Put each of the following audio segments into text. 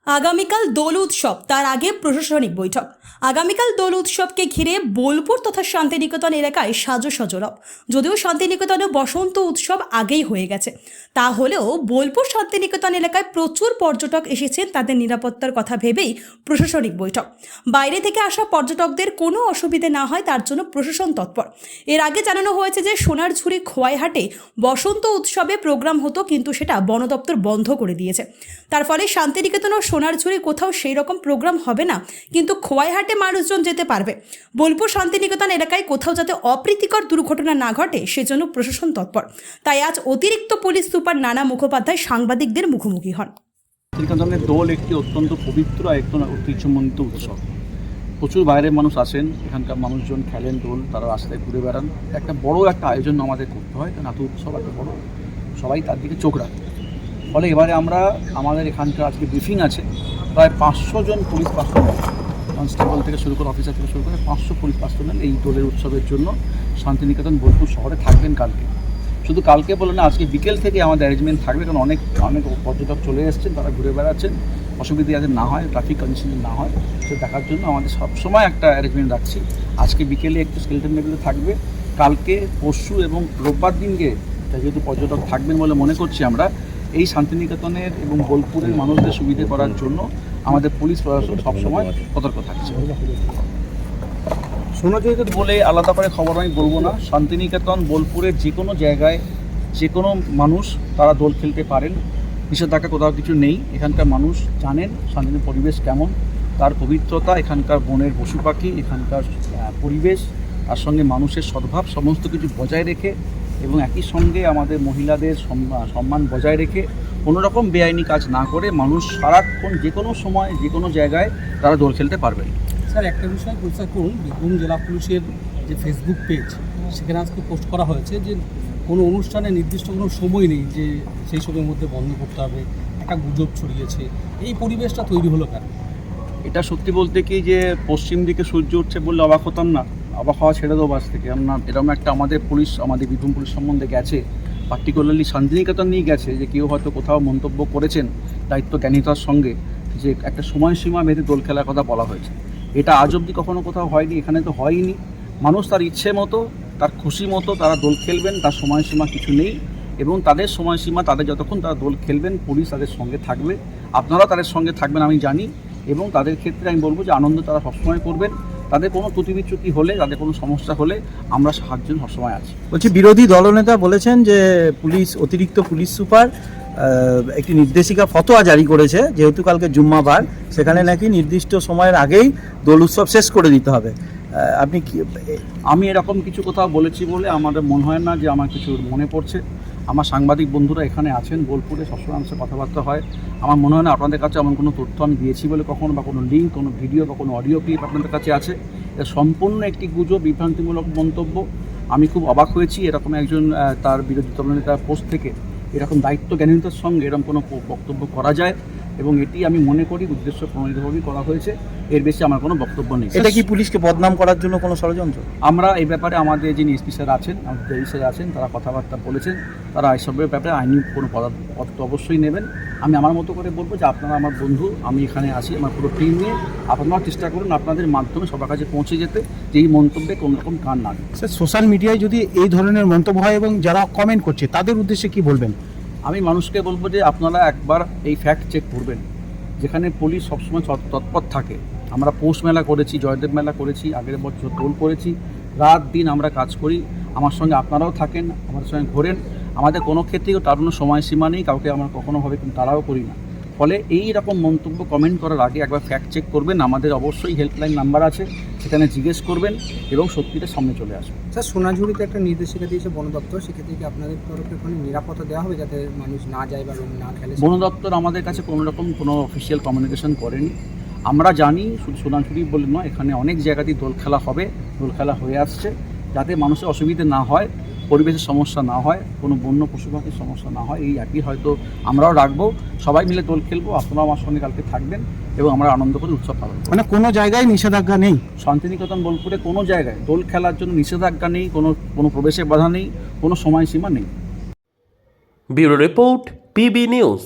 আগামীকাল দোল উৎসব, তার আগে প্রশাসনিক বৈঠক। আগামীকাল দোল উৎসবকে ঘিরে বোলপুর তথা শান্তিনিকেতন এলাকায় সাজো সজরব। যদিও শান্তিনিকেতনে বসন্ত উৎসব আগেই হয়ে গেছে, তাহলেও বোলপুর শান্তিনিকেতন এলাকায় প্রচুর পর্যটক এসেছেন। তাদের নিরাপত্তার কথা ভেবেই প্রশাসনিক বৈঠক। বাইরে থেকে আসা পর্যটকদের কোনো অসুবিধে না হয় তার জন্য প্রশাসন তৎপর। এর আগে জানানো হয়েছে যে সোনারঝুরি খোয়াইহাটে বসন্ত উৎসবে প্রোগ্রাম হতো, কিন্তু সেটা বন দপ্তর বন্ধ করে দিয়েছে। তার ফলে শান্তিনিকেতন ও সোনারঝুরি কোথাও সেই রকম প্রোগ্রাম হবে না, কিন্তু খোয়াইহাটে মানুষজন যেতে পারবে। বোলপুর শান্তিনিকেতন এলাকায় কোথাও যাতে অপ্রীতিকর দুর্ঘটনা না ঘটে সেজন্য প্রশাসন তৎপর। তাই আজ অতিরিক্ত পুলিশ সুপার নানা মুখোপাধ্যায় সাংবাদিকদের মুখোমুখি হন। শান্তিনিকেতনের দোল একটি অত্যন্ত পবিত্র একজন ঐতিহ্যমণ্ডিত উৎসব। প্রচুর বাইরের মানুষ আসেন, এখানকার মানুষজন খেলেন দোল, তারা রাস্তায় ঘুরে বেড়ান। একটা বড় একটা আয়োজন আমাদের করতে হয়, নাতু উৎসব একটা বড়, সবাই তার দিকে চোখ রাখে। ফলে এবারে আমরা আমাদের এখানকার আজকে ব্রিফিং আছে, প্রায় 500 জন পুলিশ পার্সোনাল, কনস্টেবল থেকে শুরু করে অফিসার থেকে শুরু করে 500 পুলিশ পার্সোনাল এই দোলের উৎসবের জন্য শান্তিনিকেতন বোলপুর শহরে থাকবেন কালকে। শুধু কালকে বলে না, আজকে বিকেল থেকে আমাদের অ্যারেঞ্জমেন্ট থাকবে, কারণ অনেক পর্যটক চলে এসেছেন, তারা ঘুরে বেড়াচ্ছেন, অসুবিধা যাতে না হয়, ট্রাফিক কন্ডিশন না হয় সেটা দেখার জন্য আমাদের সবসময় একটা অ্যারেঞ্জমেন্ট রাখছি। আজকে বিকেলে একটু স্কেলেটন লেভেলে থাকবে, কালকে পরশু এবং রোববার দিনকে যেহেতু পর্যটক থাকবেন বলে মনে করছি আমরা, এই শান্তিনিকেতনের এবং বোলপুরের মানুষদের সুবিধে করার জন্য আমাদের পুলিশ প্রশাসন সবসময় সতর্ক থাকছে। সোনাঝুরিতে বলে আলাদা করে খবর আমি বলবো না। শান্তিনিকেতন বোলপুরের যে কোনো জায়গায় যে কোনো মানুষ তারা দোল খেলতে পারেন, নিষেধাজ্ঞা কোথাও কিছু নেই। এখানকার মানুষ জানেন শান্তিনিকেতনের পরিবেশ কেমন, তার পবিত্রতা, এখানকার বনের পশু পাখি, এখানকার পরিবেশ, তার সঙ্গে মানুষের সদ্ভাব সমস্ত কিছু বজায় রেখে এবং একই সঙ্গে আমাদের মহিলাদের সম্মান বজায় রেখে কোনো রকম বেআইনি কাজ না করে মানুষ সারাক্ষণ যে কোনো সময় যে কোনো জায়গায় তারা দোল খেলতে পারবেন। স্যার, একটা বিষয় পরিষ্কার করুন, বীরভূম জেলা পুলিশের যে ফেসবুক পেজ, সেখানে আজকে পোস্ট করা হয়েছে যে কোনো অনুষ্ঠানে নির্দিষ্ট কোনো সময় নেই, যে সেই সময়ের মধ্যে বন্ধ করতে হবে, একটা গুজব ছড়িয়েছে। এই পরিবেশটা তৈরি হলো কেন? এটা সত্যি বলতে কি, যে পশ্চিম দিকে সূর্য উঠছে বললে অবাক হতাম না, অবাক হওয়া ছেড়ে দেবো বাস থেকে। আমরা এরকম একটা আমাদের পুলিশ, আমাদের বীরভূম পুলিশ সম্বন্ধে গেছে, পার্টিকুলারলি শান্তিনিকেতন নিয়ে গেছে, যে কেউ হয়তো কোথাও মন্তব্য করেছেন দায়িত্ব জ্ঞানীতার সঙ্গে, যে একটা সময়সীমা বেঁধে দোল খেলার কথা বলা হয়েছে। এটা আজ অবধি কখনো কোথাও হয়নি, এখানে তো হয়নি। মানুষ তার ইচ্ছে মতো, তার খুশি মতো তারা দোল খেলবেন, তার সময়সীমা কিছু নেই। এবং তাদের সময়সীমা, তাদের যতক্ষণ তারা দোল খেলবেন পুলিশ তাদের সঙ্গে থাকবে, আপনারাও তাদের সঙ্গে থাকবেন আমি জানি। এবং তাদের ক্ষেত্রে আমি বলবো যে আনন্দ তারা সবসময় করবেন। তাদের কোনো ত্রুটি বিচ্যুতি হলে, তাদের কোনো সমস্যা হলে আমরা সাহায্য সবসময় আছি। বলছি, বিরোধী দলনেতা বলেছেন যে অতিরিক্ত পুলিশ সুপার একটি নির্দেশিকা ফতোয়া জারি করেছে, যেহেতু কালকে জুম্মাবার, সেখানে নাকি নির্দিষ্ট সময়ের আগেই দোল উৎসব শেষ করে দিতে হবে। আপনি কি? আমি এরকম কিছু কোথাও বলেছি বলে আমাদের মনে হয় না যে আমার কিছু মনে পড়ছে। আমার সাংবাদিক বন্ধুরা এখানে আছেন বোলপুরে, সবসময় আমার সাথে কথাবার্তা হয়। আমার মনে হয় না আপনাদের কাছে এমন কোনো তথ্য আমি দিয়েছি বলে কখনো, বা কোনো লিঙ্ক, কোনো ভিডিও বা কোনো অডিও ক্লিপ আপনাদের কাছে আছে। এটা সম্পূর্ণ একটি গুজব, বিভ্রান্তিমূলক মন্তব্য। আমি খুব অবাক হয়েছি এরকম একজন তার বিরোধী দলনেতার পোস্ট থেকে এরকম দায়িত্ব জ্ঞানীতার সঙ্গে এরকম কোনো বক্তব্য করা যায়, এবং এটি আমি মনে করি উদ্দেশ্য প্রণোদিতভাবেই করা হয়েছে। এর বেশি আমার কোনো বক্তব্য নেই। এটা কি পুলিশকে বদনাম করার জন্য কোনো ষড়যন্ত্র? আমরা এই ব্যাপারে আমাদের যিনি এসপি স্যার আছেন, আমাদের ডিআই স্যার আছেন, তারা কথাবার্তা বলেছেন, তারা এসবের ব্যাপারে আইনি কোনো পদক্ষেপ অবশ্যই নেবেন। আমি আমার মতো করে বলবো যে আপনারা আমার বন্ধু, আমি এখানে আছি আমার পুরো টিম নিয়ে, আপনারাও চেষ্টা করুন আপনাদের মাধ্যমে সবার কাছে পৌঁছে যেতে, যে এই মন্তব্যে কোনো রকম কান না দেয়। স্যার, সোশ্যাল মিডিয়ায় যদি এই ধরনের মন্তব্য হয় এবং যারা কমেন্ট করছে তাদের উদ্দেশ্যে কি বলবেন? আমি মানুষকে বলবো যে আপনারা একবার এই ফ্যাক্ট চেক করবেন। যেখানে পুলিশ সবসময় তৎপর থাকে, আমরা পৌষ মেলা করেছি, জয়দেব মেলা করেছি, আগের বছর দোল করেছি, রাত দিন আমরা কাজ করি। আমার সঙ্গে আপনারাও থাকেন, আমাদের সঙ্গে ঘোরেন। আমাদের কোনো ক্ষেত্রেই তার কোনো সময়সীমা নেই, কাউকে আমরা কখনো হবে কিন্তু তারাও করি না। ফলে এই রকম মন্তব্য কমেন্ট করার আগে একবার ফ্যাক্ট চেক করবেন। আমাদের অবশ্যই হেল্পলাইন নাম্বার আছে, সেখানে জিজ্ঞেস করবেন এবং সত্যিটা সামনে চলে আসবে। স্যার, সোনাঝুরিতে একটা নির্দেশিকা দিয়েছে বন দপ্তর, সেক্ষেত্রে কি আপনাদের তরফে কোনো নিরাপত্তা দেওয়া হবে যাতে মানুষ না যায় বা না খেলে? বন দপ্তর আমাদের কাছে কোনো রকম কোনো অফিসিয়াল কমিউনিকেশন করেনি। আমরা জানি শুধু সোনাঝুরি বলে নয়, এখানে অনেক জায়গাতেই দোল খেলা হবে, দোল খেলা হয়ে আসছে, যাতে মানুষের অসুবিধে না হয়, পরিবেশের সমস্যা না হয়, কোনো বন্য পশু পাখির সমস্যা না হয়, এই একই হয়তো আমরাও রাখবো। সবাই মিলে দোল খেলবো, আপনারাও আমার সঙ্গে কালকে থাকবেন এবং আমরা আনন্দ করে উৎসব পালন করব। মানে কোনো জায়গায় নিষেধাজ্ঞা নেই? শান্তিনিকেতন বোলপুরে কোনো জায়গায় দোল খেলার জন্য নিষেধাজ্ঞা নেই, কোনো প্রবেশের বাধা নেই, কোনো সময়সীমা নেই। Bureau report, PB news.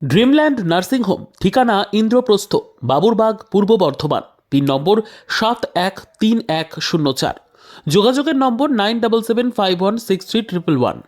Dreamland nursing home, ঠিকানা ইন্দ্রপ্রস্থ, বাবুরবাগ, পূর্ব বর্ধমান। পিন নম্বর 713104। যোগাযোগের নম্বর 9775163111।